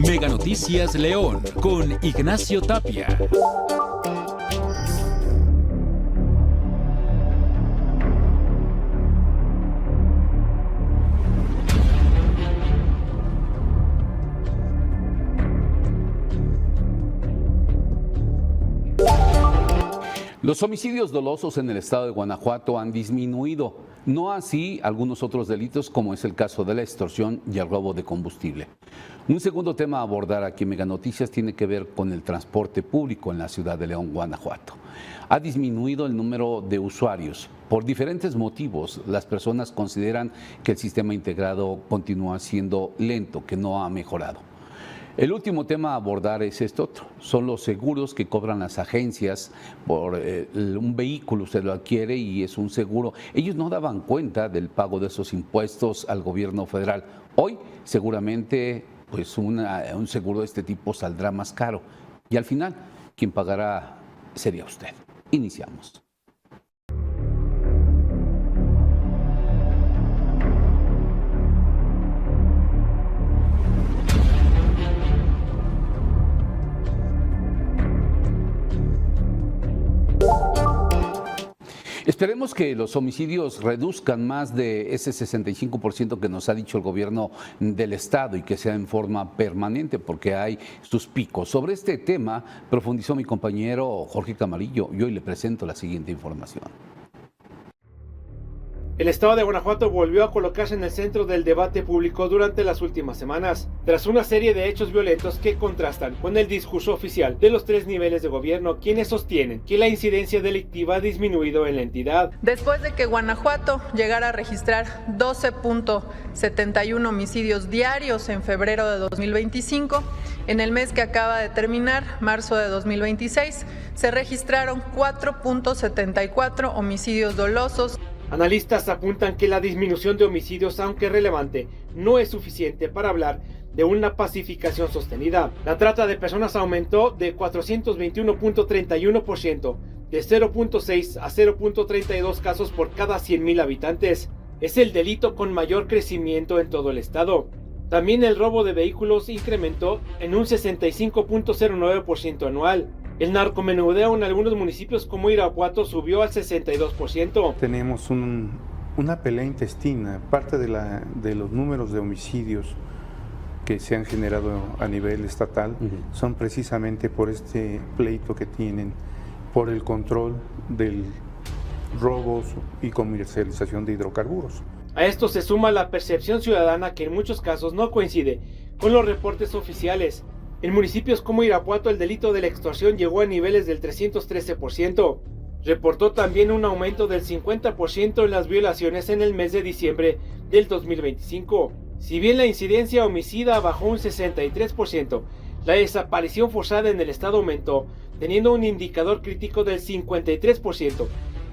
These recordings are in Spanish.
Mega Noticias León con Ignacio Tapia. Los homicidios dolosos en el estado de Guanajuato han disminuido, no así algunos otros delitos como es el caso de la extorsión y el robo de combustible. Un segundo tema a abordar aquí en Mega Noticias tiene que ver con el transporte público en la ciudad de León, Guanajuato. Ha disminuido el número de usuarios. Por diferentes motivos, las personas consideran que el sistema integrado continúa siendo lento, que no ha mejorado. El último tema a abordar es este otro, son los seguros que cobran las agencias por un vehículo, usted lo adquiere y es un seguro. Ellos no daban cuenta del pago de esos impuestos al gobierno federal. Hoy seguramente pues un seguro de este tipo saldrá más caro y al final quien pagará sería usted. Iniciamos. Esperemos que los homicidios reduzcan más de ese 65% que nos ha dicho el gobierno del estado y que sea en forma permanente porque hay sus picos. Sobre este tema profundizó mi compañero Jorge Camarillo y hoy le presento la siguiente información. El estado de Guanajuato volvió a colocarse en el centro del debate público durante las últimas semanas, tras una serie de hechos violentos que contrastan con el discurso oficial de los tres niveles de gobierno, quienes sostienen que la incidencia delictiva ha disminuido en la entidad. Después de que Guanajuato llegara a registrar 12.71 homicidios diarios en febrero de 2025, en el mes que acaba de terminar, marzo de 2026, se registraron 4.74 homicidios dolosos. Analistas apuntan que la disminución de homicidios, aunque relevante, no es suficiente para hablar de una pacificación sostenida. La trata de personas aumentó de 421.31%, de 0.6 a 0.32 casos por cada 100,000 habitantes. Es el delito con mayor crecimiento en todo el estado. También el robo de vehículos incrementó en un 65.09% anual. El narcomenudeo en algunos municipios como Irapuato subió al 62%. Tenemos una pelea intestina, parte de los números de homicidios que se han generado a nivel estatal son precisamente por este pleito que tienen, por el control del robos y comercialización de hidrocarburos. A esto se suma la percepción ciudadana que en muchos casos no coincide con los reportes oficiales. En municipios como Irapuato el delito de la extorsión llegó a niveles del 313%. Reportó también un aumento del 50% en las violaciones en el mes de diciembre del 2025. Si bien la incidencia homicida bajó un 63%, la desaparición forzada en el estado aumentó, teniendo un indicador crítico del 53%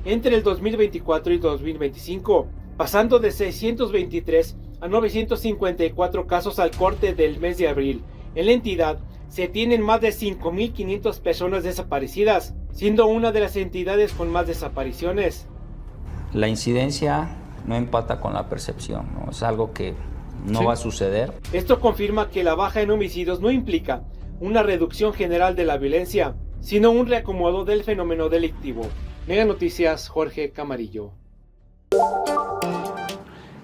entre el 2024 y 2025, pasando de 623 a 954 casos al corte del mes de abril. En la entidad se tienen más de 5.500 personas desaparecidas, siendo una de las entidades con más desapariciones. La incidencia no empata con la percepción, ¿no? Es algo que no va a suceder. Esto confirma que la baja en homicidios no implica una reducción general de la violencia, sino un reacomodo del fenómeno delictivo. Mega Noticias, Jorge Camarillo.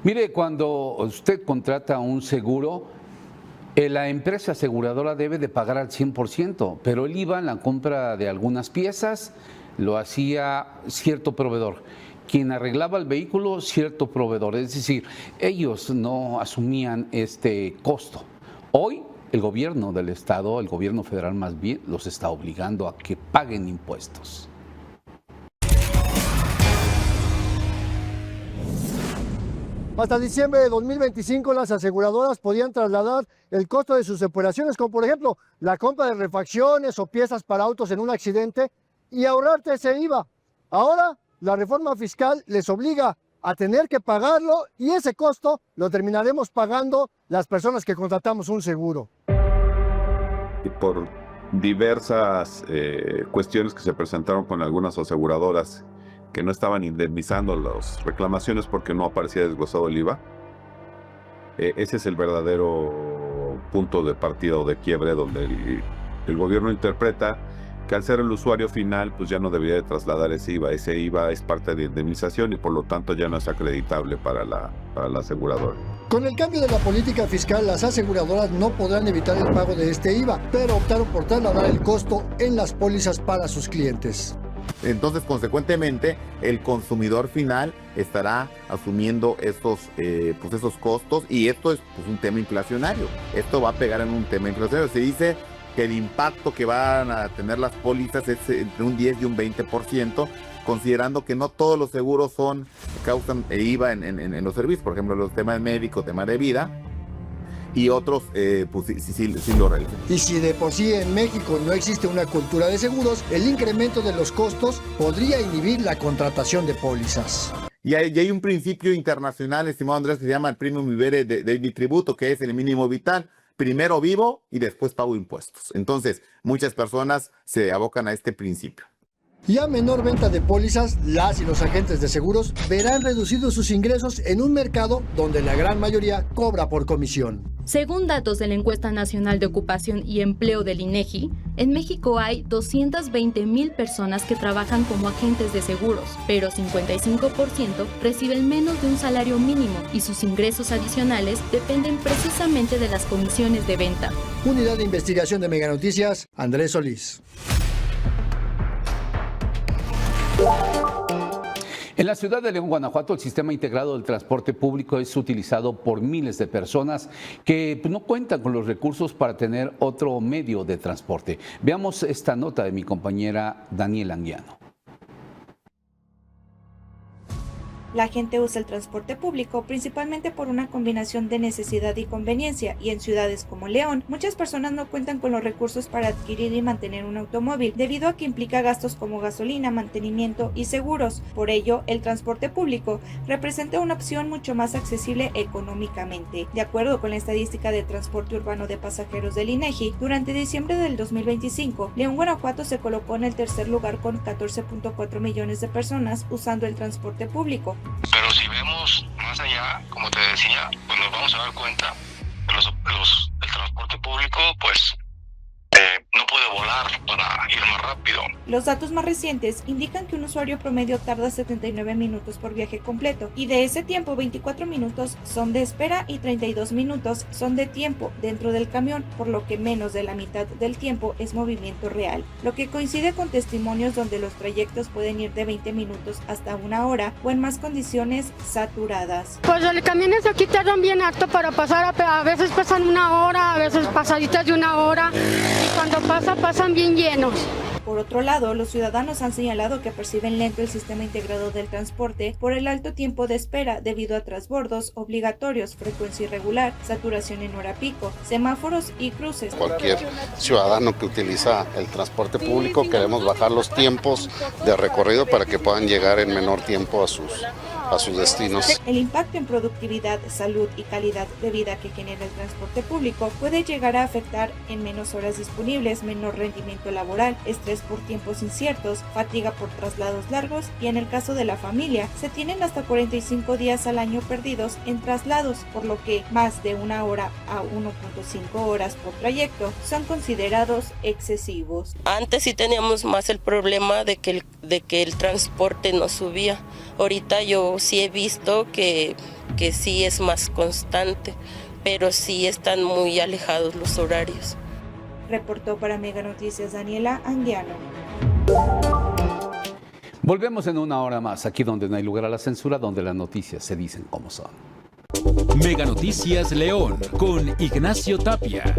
Mire, cuando usted contrata un seguro, la empresa aseguradora debe de pagar al 100%, pero el IVA en la compra de algunas piezas lo hacía cierto proveedor. Quien arreglaba el vehículo, cierto proveedor. Es decir, ellos no asumían este costo. Hoy el gobierno del estado, el gobierno federal más bien, los está obligando a que paguen impuestos. Hasta diciembre de 2025 las aseguradoras podían trasladar el costo de sus operaciones, como por ejemplo la compra de refacciones o piezas para autos en un accidente, y ahorrarte ese IVA. Ahora la reforma fiscal les obliga a tener que pagarlo y ese costo lo terminaremos pagando las personas que contratamos un seguro. Por diversas cuestiones que se presentaron con algunas aseguradoras que no estaban indemnizando las reclamaciones porque no aparecía desglosado el IVA. Ese es el verdadero punto de partida o de quiebre donde el gobierno interpreta que al ser el usuario final, pues ya no debería de trasladar ese IVA. Ese IVA es parte de indemnización y por lo tanto ya no es acreditable para la aseguradora. Con el cambio de la política fiscal, las aseguradoras no podrán evitar el pago de este IVA, pero optaron por trasladar el costo en las pólizas para sus clientes. Entonces, consecuentemente, el consumidor final estará asumiendo esos costos, y esto es un tema inflacionario. Esto va a pegar en un tema inflacionario. Se dice que el impacto que van a tener las pólizas es entre un 10 y un 20%, considerando que no todos los seguros causan IVA en los servicios. Por ejemplo, los temas médicos, temas de vida, y otros sí lo realizan. Y si de por sí en México no existe una cultura de seguros, el incremento de los costos podría inhibir la contratación de pólizas. Y hay un principio internacional, estimado Andrés, que se llama el primum vivere de tributo, que es el mínimo vital. Primero vivo y después pago impuestos. Entonces, muchas personas se abocan a este principio. Y a menor venta de pólizas, las y los agentes de seguros verán reducidos sus ingresos en un mercado donde la gran mayoría cobra por comisión. Según datos de la Encuesta Nacional de Ocupación y Empleo del INEGI, en México hay 220,000 personas que trabajan como agentes de seguros, pero 55% reciben menos de un salario mínimo y sus ingresos adicionales dependen precisamente de las comisiones de venta. Unidad de Investigación de Mega Noticias, Andrés Solís. En la ciudad de León, Guanajuato, el sistema integrado del transporte público es utilizado por miles de personas que no cuentan con los recursos para tener otro medio de transporte. Veamos esta nota de mi compañera Daniela Anguiano. La gente usa el transporte público principalmente por una combinación de necesidad y conveniencia, y en ciudades como León, muchas personas no cuentan con los recursos para adquirir y mantener un automóvil, debido a que implica gastos como gasolina, mantenimiento y seguros. Por ello, el transporte público representa una opción mucho más accesible económicamente. De acuerdo con la estadística de transporte urbano de pasajeros del INEGI, durante diciembre del 2025, León, Guanajuato se colocó en el tercer lugar con 14.4 millones de personas usando el transporte público. Pero si vemos más allá, como te decía, pues nos vamos a dar cuenta que el transporte público pues no puede volar para ir más rápido. Los datos más recientes indican que un usuario promedio tarda 79 minutos por viaje completo, y de ese tiempo 24 minutos son de espera y 32 minutos son de tiempo dentro del camión, por lo que menos de la mitad del tiempo es movimiento real, lo que coincide con testimonios donde los trayectos pueden ir de 20 minutos hasta una hora o en más condiciones saturadas. Pues los camiones aquí tardan bien harto para pasar, a veces pasan una hora, a veces pasaditas de una hora, y cuando pasan bien llenos. Por otro lado, los ciudadanos han señalado que perciben lento el sistema integrado del transporte por el alto tiempo de espera debido a transbordos obligatorios, frecuencia irregular, saturación en hora pico, semáforos y cruces. Cualquier ciudadano que utiliza el transporte público queremos bajar los tiempos de recorrido para que puedan llegar en menor tiempo a sus destinos. El impacto en productividad, salud y calidad de vida que genera el transporte público puede llegar a afectar en menos horas disponibles, menor rendimiento laboral, estrés por tiempos inciertos, fatiga por traslados largos, y en el caso de la familia, se tienen hasta 45 días al año perdidos en traslados, por lo que más de una hora a 1.5 horas por trayecto son considerados excesivos. Antes sí teníamos más el problema de que el transporte no subía. Ahorita yo sí he visto que sí es más constante, pero sí están muy alejados los horarios. Reportó para Mega Noticias Daniela Anguiano. Volvemos en una hora más, aquí donde no hay lugar a la censura, donde las noticias se dicen como son. Mega Noticias León, con Ignacio Tapia.